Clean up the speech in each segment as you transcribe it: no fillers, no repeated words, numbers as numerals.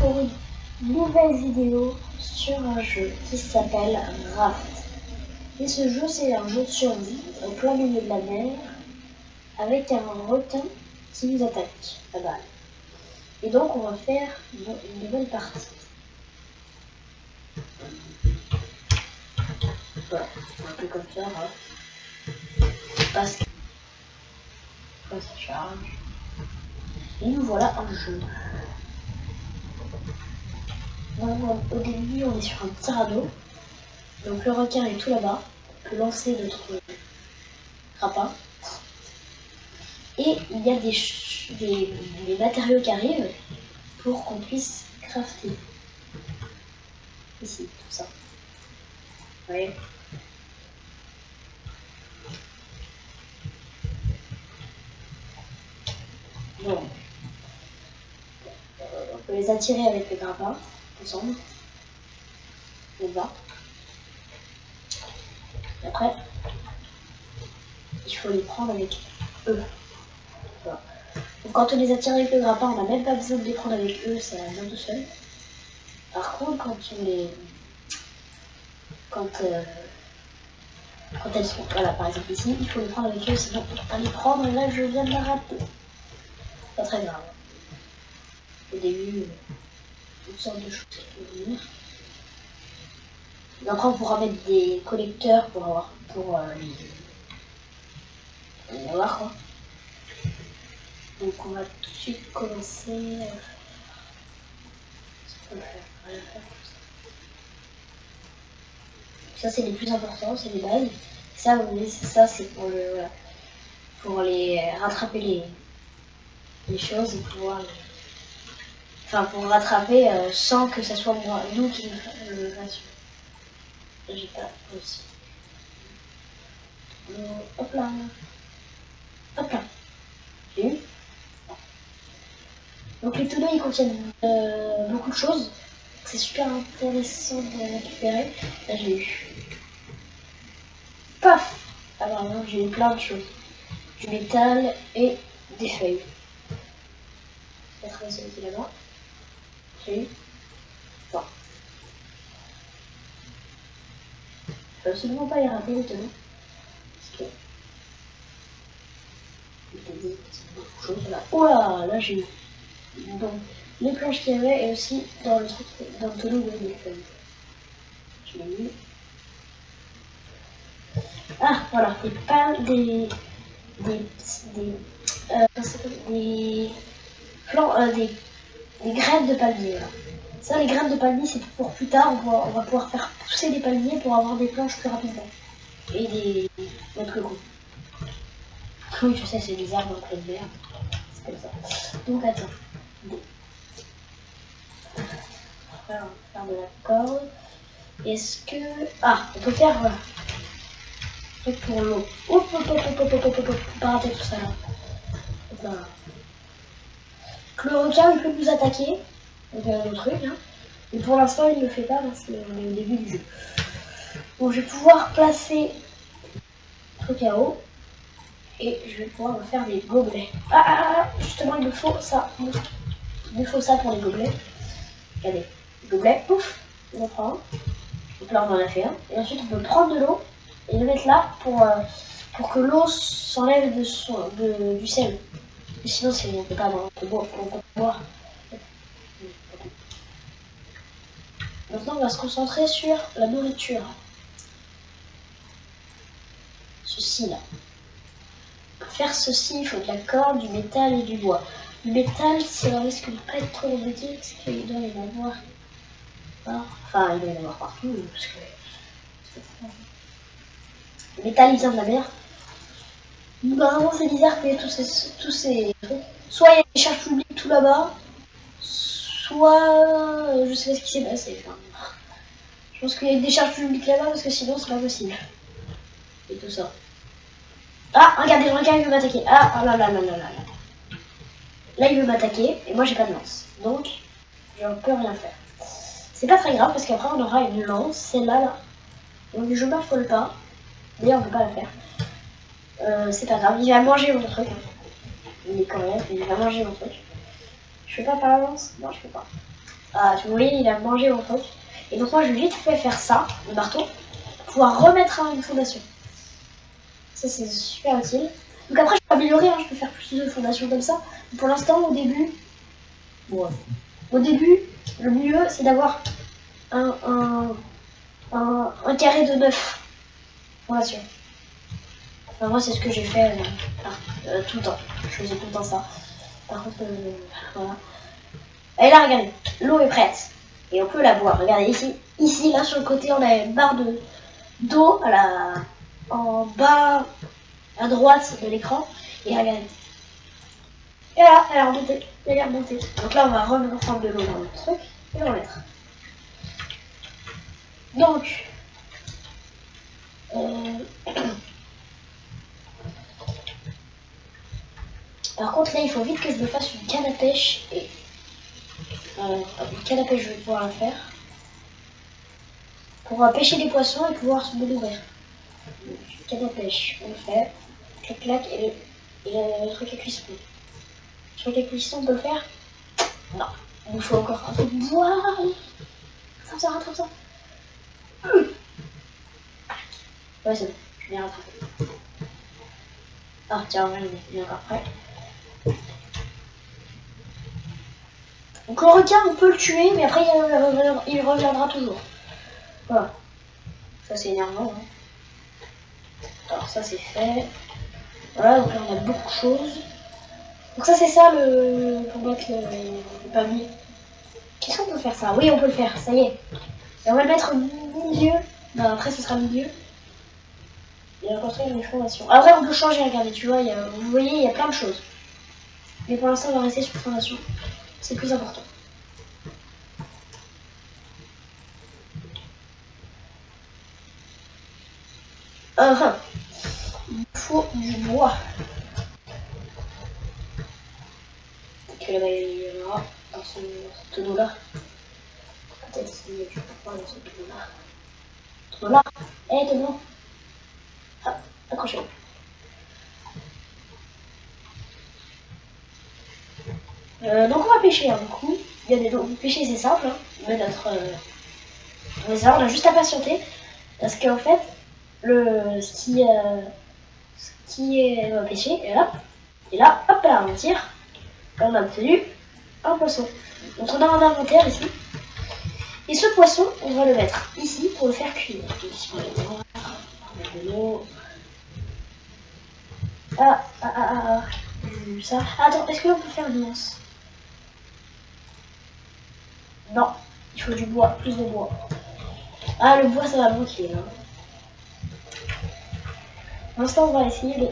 pour une nouvelle vidéo sur un jeu qui s'appelle Raft. Et ce jeu, c'est un jeu de survie au plein milieu de la mer avec un requin qui nous attaque à balle. Et donc on va faire une nouvelle partie. Voilà, un peu comme ça, hein. Parce que ça charge. Et nous voilà en jeu. Donc, au début, on est sur un petit radeau. Donc le requin est tout là-bas. On peut lancer notre grappin. Et il y a des matériaux qui arrivent pour qu'on puisse crafter. Ici, tout ça. Vous voyez ? Donc, on peut les attirer avec le grappin, ensemble. On va. Et après, il faut les prendre avec eux. Voilà. Donc, quand on les attire avec le grappin, on n'a même pas besoin de les prendre avec eux, ça vient tout seul. Par contre, quand elles sont, voilà, par exemple ici, il faut les prendre avec eux, sinon on ne peut pas les prendre, et là je viens de la rater. Pas très grave. Au début, toutes sortes de choses qui peuvent venir. Et après on pourra mettre des collecteurs pour les avoir, quoi. Donc on va tout de suite commencer. Ce qu'on peut faire, rien faire comme ça. Ça c'est les plus importants, c'est les bases. Ça, vous voyez, ça c'est pour le, voilà, pour les rattraper les choses et pouvoir enfin pour rattraper sans que ça soit moi, nous qui le fassions. J'ai pas réussi. Hop là. Hop là. J'ai eu. Donc les tonneaux ils contiennent beaucoup de choses. C'est super intéressant de les récupérer. Là j'ai eu. Paf. Ah bah non, j'ai eu plein de choses. Du métal et des feuilles. La trace qui est là-bas. J'ai eu. Bon. Je peux absolument pas les rater les tonneaux. Parce que. Il y a des petites choses là. Ouah, là j'ai eu. Donc les planches qu'il y avait et aussi dans le truc, dans le tonneau où il y a des feuilles. Je l'ai mis. Ah voilà, des palmes, des plants, des graines de palmier. Là. Ça, les graines de palmier, c'est pour plus tard. On va pouvoir faire pousser des palmiers pour avoir des planches plus rapidement. Et des plus gros. Oui, je sais, c'est des arbres en pleine mer. C'est comme ça. Donc attends. On va faire de la corde. Est-ce que... Ah, on peut faire... Voilà. Truc pour l'eau. Hop, hop, hop, hop, hop, hop, hop, pas rater tout ça là. Voilà. Le requin, il peut nous attaquer. Donc le truc, hein. Mais pour l'instant, il ne le fait pas parce qu'on est au début du jeu. Donc je vais pouvoir placer le truc à eau. Et je vais pouvoir me faire des gobelets. Justement, il me faut ça. Il me faut ça pour les gobelets. Regardez, les gobelets, pouf, on en prend un. Donc là, on en a fait un. Et ensuite, on peut prendre de l'eau et le mettre là pour que l'eau s'enlève du sel. Et sinon, on peut pas boire. On peut boire. Maintenant, on va se concentrer sur la nourriture. Ceci là. Pour faire ceci, il faut de la corde, du métal et du bois. Le métal, ça risque de pas être trop embêté parce qu'il doit y en avoir. Enfin, il doit y en avoir partout. Parce que... Le métal, il vient de la mer. Vraiment, c'est bizarre qu'il y ait tous ces trucs. Soit il y a des charges publiques tout là-bas, soit je sais pas ce qui s'est passé. Enfin, je pense qu'il y a des charges publiques là-bas parce que sinon, c'est pas possible. Et tout ça. Ah, regardez, le requin, il veut m'attaquer. Ah là là là là là. Là, il veut m'attaquer et moi, j'ai pas de lance. Donc, je ne peux rien faire. C'est pas très grave parce qu'après, on aura une lance, celle-là, là. Donc, je m'affole pas. D'ailleurs, on peut pas la faire. C'est pas grave, il va manger mon truc. Il est quand même, il va manger mon truc. Je peux pas faire la lance? Non, je peux pas. Ah, tu vois, il a mangé mon truc. Et donc moi je vais vite fait faire ça, le marteau, pour pouvoir remettre une fondation. Ça c'est super utile. Donc après je peux améliorer, hein, je peux faire plus de fondations comme ça. Mais pour l'instant au début, ouais. Au début, le mieux c'est d'avoir un carré de 9 fondations. Enfin, moi c'est ce que j'ai fait tout le temps. Je faisais tout le temps ça. Par contre, voilà. Et là regardez, l'eau est prête. Et on peut la boire. Regardez ici, là sur le côté, on a une barre d'eau en bas à droite de l'écran. Et regardez. Et là, elle a remonté. Elle est remontée. Donc là, on va reprendre de l'eau dans le truc et on va mettre. Donc, par contre, là, il faut vite que je me fasse une canne à pêche. Et une canne à pêche, je vais pouvoir la faire. Pour pêcher des poissons et pouvoir se nourrir. Canne à pêche, on le fait. Clac, clac, et le truc à cuisson. Le truc à cuisson, on peut le faire? Non. Il nous faut encore un peu de bois. Rattrape ça. Ouais, c'est bon. Je viens rattraper. Ah, tiens, il est encore prêt. Donc le requin, on peut le tuer, mais après il reviendra toujours. Voilà. Ça c'est énervant. Hein. Alors ça c'est fait. Voilà, donc là on a beaucoup de choses. Donc ça c'est ça pour mettre le palmier. Qu'est-ce qu'on peut faire ça? Oui, on peut le faire, ça y est. Et on va le mettre au milieu. Non, après ce sera le milieu. Et on va construire une fondation. Après on peut changer, regardez, tu vois, vous voyez, il y a plein de choses. Mais pour l'instant on va rester sur fondation. C'est plus important. Il faut du bois. Que là-bas il y en aura dans ce tonneau-là. Peut-être qu'il y a du bois dans ce tonneau-là. Tonneau-là. Eh, tonneau. Ah, accrochez-vous. Donc on va pêcher un coup. Donc pêcher c'est simple. Hein. On met mais ça, on a juste à patienter. Parce qu'en fait, ce qui est pêché, et là, hop là, on tire. On a obtenu un poisson. Donc on a un inventaire ici. Et ce poisson, on va le mettre ici pour le faire cuire. Ici, on va mettre de l'eau. Ça. Attends, est-ce qu'on peut faire une lance? Non, il faut du bois, plus de bois. Ah, le bois, ça va manquer. Hein. Pour l'instant, on va essayer de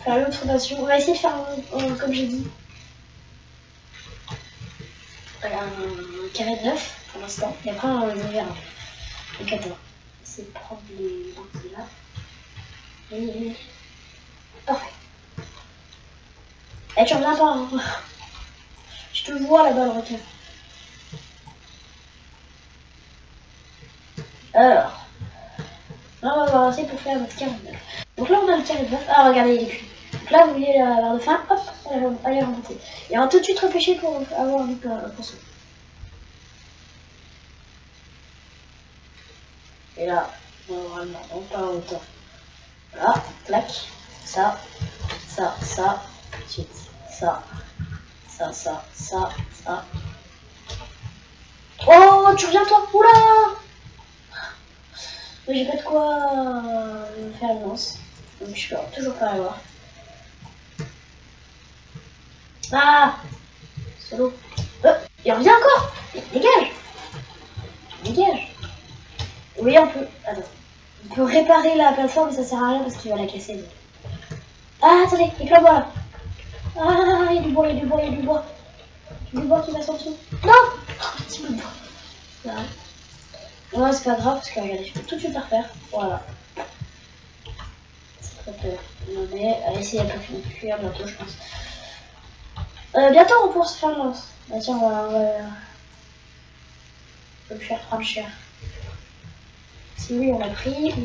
faire l'autre fondation. On va essayer de faire, comme j'ai dit, un carré de 9 pour l'instant. Et après, on les verra. Donc, attends. C'est de prendre les lentilles là. Et... Parfait. Eh, tu reviens pas. Hein. Je te vois là-bas, le requin. Alors. Là, on va essayer pour faire notre carré de 9. Donc là, on a le carré de 9. Ah, regardez, il est cuit. Donc là, vous voyez la barre de fin. Hop, elle est remontée. Et on va tout de suite repêcher pour avoir un poisson. Et là, normalement, on part en hauteur. Voilà, clac, ça, ensuite ça. Oh, tu reviens toi? Oula! J'ai pas de quoi faire une lance. Donc je peux toujours pas l'avoir. Ah! Solo. Il revient encore! Dégage! Dégage! Vous voyez, on peut. Attends. On peut réparer la plateforme, mais ça sert à rien parce qu'il va la casser. Donc. Ah, attendez, avec le bois là. Ah, il y a du bois. Du bois qui va sortir. Non! Un petit peu de bois. Là. Non, c'est pas grave parce que regardez, je peux tout de suite la refaire. Voilà. C'est très peur. Non, mais allez, si elle peut finir bientôt, je pense. Bientôt, on pourra se faire une lance. Bah, tiens, on va le faire prendre cher. Si oui, on l'a pris,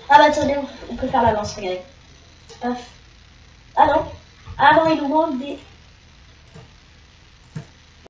Ah bah attendez, on peut faire la lance, regardez. Paf. Ah non, il nous manque des...